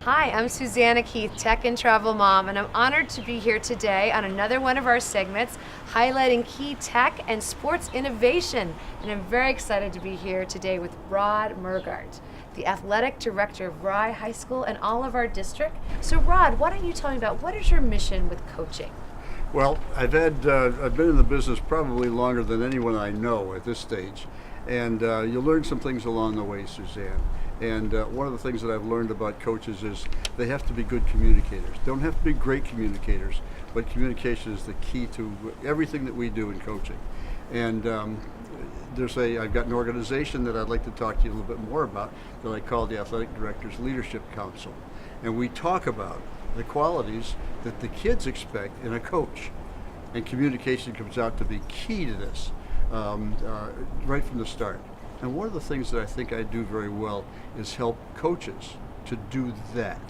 Hi, I'm Susanna Keith, Tech and Travel Mom, and I'm honored to be here today on another one of our segments highlighting key tech and sports innovation. And I'm very excited to be here today with Rod Mergardt, the athletic director of Rye High School and all of our district. So Rod, why don't you tell me about what is your mission with coaching? Well, I've been in the business probably longer than anyone I know at this stage, and you learn some things along the way, Suzanne. And one of the things that I've learned about coaches is they have to be good communicators. Don't have to be great communicators, but communication is the key to everything that we do in coaching. And I've got an organization that I'd like to talk to you a little bit more about that I call the Athletic Directors Leadership Council. And we talk about the qualities that the kids expect in a coach. And communication comes out to be key to this right from the start. And one of the things that I think I do very well is help coaches to do that.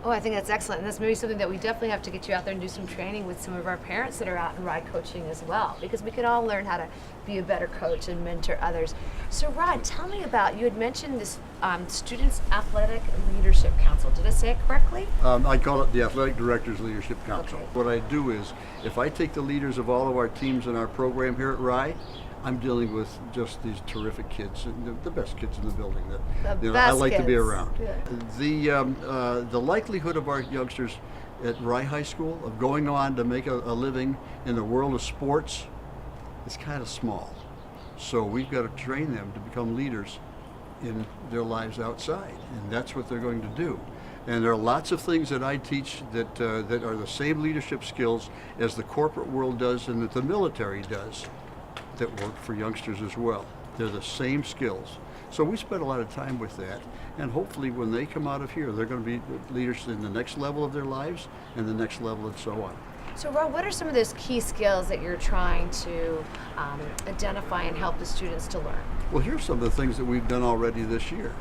Oh, I think that's excellent. And that's maybe something that we definitely have to get you out there and do some training with some of our parents that are out in ride coaching as well, because we can all learn how to be a better coach and mentor others. So Rod, tell me about, you had mentioned this Students Athletic Leadership Council. Did I say it correctly? I call it the Athletic Directors Leadership Council. Okay. What I do is, if I take the leaders of all of our teams in our program here at Rye, I'm dealing with just these terrific kids, the best kids in the building that I like to be around. Yeah. The likelihood of our youngsters at Rye High School of going on to make a living in the world of sports is kind of small. So we've got to train them to become leaders in their lives outside, and that's what they're going to do. And there are lots of things that I teach that are the same leadership skills as the corporate world does and that the military does, that work for youngsters as well. They're the same skills. So we spend a lot of time with that, and hopefully when they come out of here, they're going to be leaders in the next level of their lives and the next level and so on. So Rod, what are some of those key skills that you're trying to identify and help the students to learn? Well, here's some of the things that we've done already this year.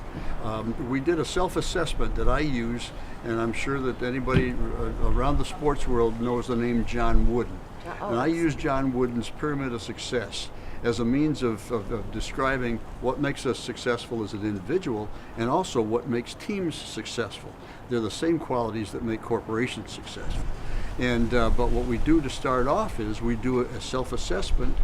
We did a self-assessment that I use, and I'm sure that anybody around the sports world knows the name John Wooden. And I use John Wooden's Pyramid of Success as a means of describing what makes us successful as an individual and also what makes teams successful. They're the same qualities that make corporations successful. And but what we do to start off is we do a self-assessment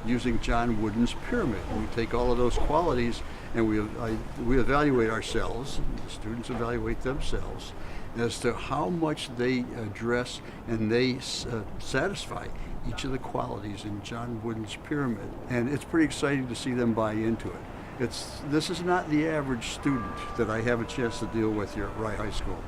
using John Wooden's pyramid. And we take all of those qualities and we evaluate ourselves, and the students evaluate themselves, as to how much they address and they satisfy each of the qualities in John Wooden's pyramid. And it's pretty exciting to see them buy into it. This is not the average student that I have a chance to deal with here at Rye High School.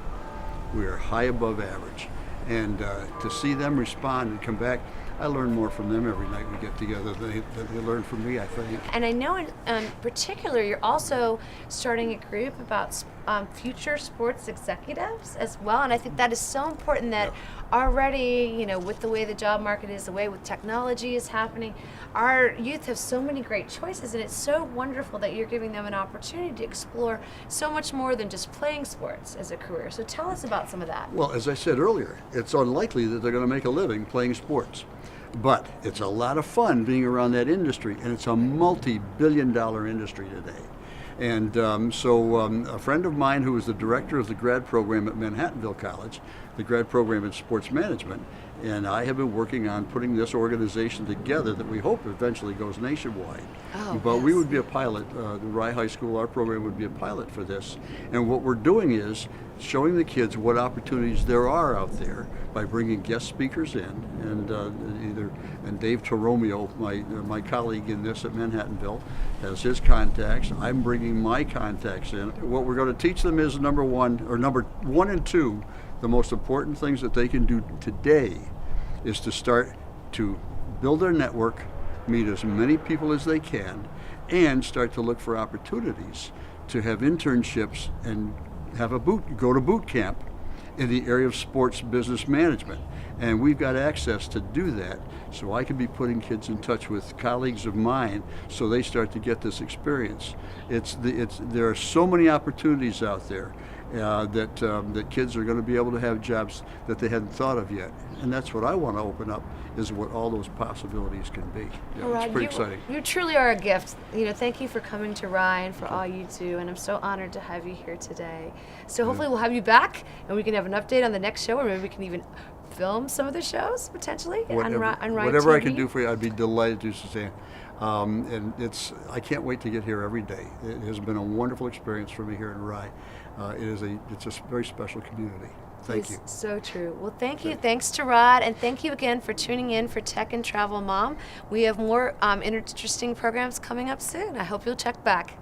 We are high above average. And to see them respond and come back, I learn more from them every night we get together than they learn from me, I think. And I know in particular, you're also starting a group about future sports executives as well. And I think that is so important that already, with the way the job market is, the way with technology is happening, our youth have so many great choices. And it's so wonderful that you're giving them an opportunity to explore so much more than just playing sports as a career. So tell us about some of that. Well, as I said earlier, it's unlikely that they're going to make a living playing sports. But it's a lot of fun being around that industry, and it's a multi-billion-dollar industry today. And a friend of mine who is the director of the grad program at Manhattanville College, the grad program in sports management, and I have been working on putting this organization together that we hope eventually goes nationwide. But we would be a pilot, the Rye High School, our program would be a pilot for this. And what we're doing is showing the kids what opportunities there are out there by bringing guest speakers in, and Dave Toromio, my colleague in this at Manhattanville, has his contacts. I'm bringing my contacts in. What we're going to teach them is number one and two, the most important things that they can do today is to start to build their network, meet as many people as they can, and start to look for opportunities to have internships and go to boot camp in the area of sports business management. And we've got access to do that, so I can be putting kids in touch with colleagues of mine so they start to get this experience. There are so many opportunities out there, that kids are going to be able to have jobs that they hadn't thought of yet. And that's what I want to open up, is what all those possibilities can be. Yeah, Rod, it's pretty exciting. You truly are a gift. Thank you for coming to Rye and for all you do, and I'm so honored to have you here today. So hopefully we'll have you back, and we can have an update on the next show, or maybe we can even film some of the shows potentially on Rye Whatever I TV. can do for you, I'd be delighted to, Suzanne. And I can't wait to get here every day. It has been a wonderful experience for me here in Rye. It's a very special community. Thank you. So true. Well, thank you. Thanks to Rod, and thank you again for tuning in for Tech and Travel Mom. We have more interesting programs coming up soon. I hope you'll check back.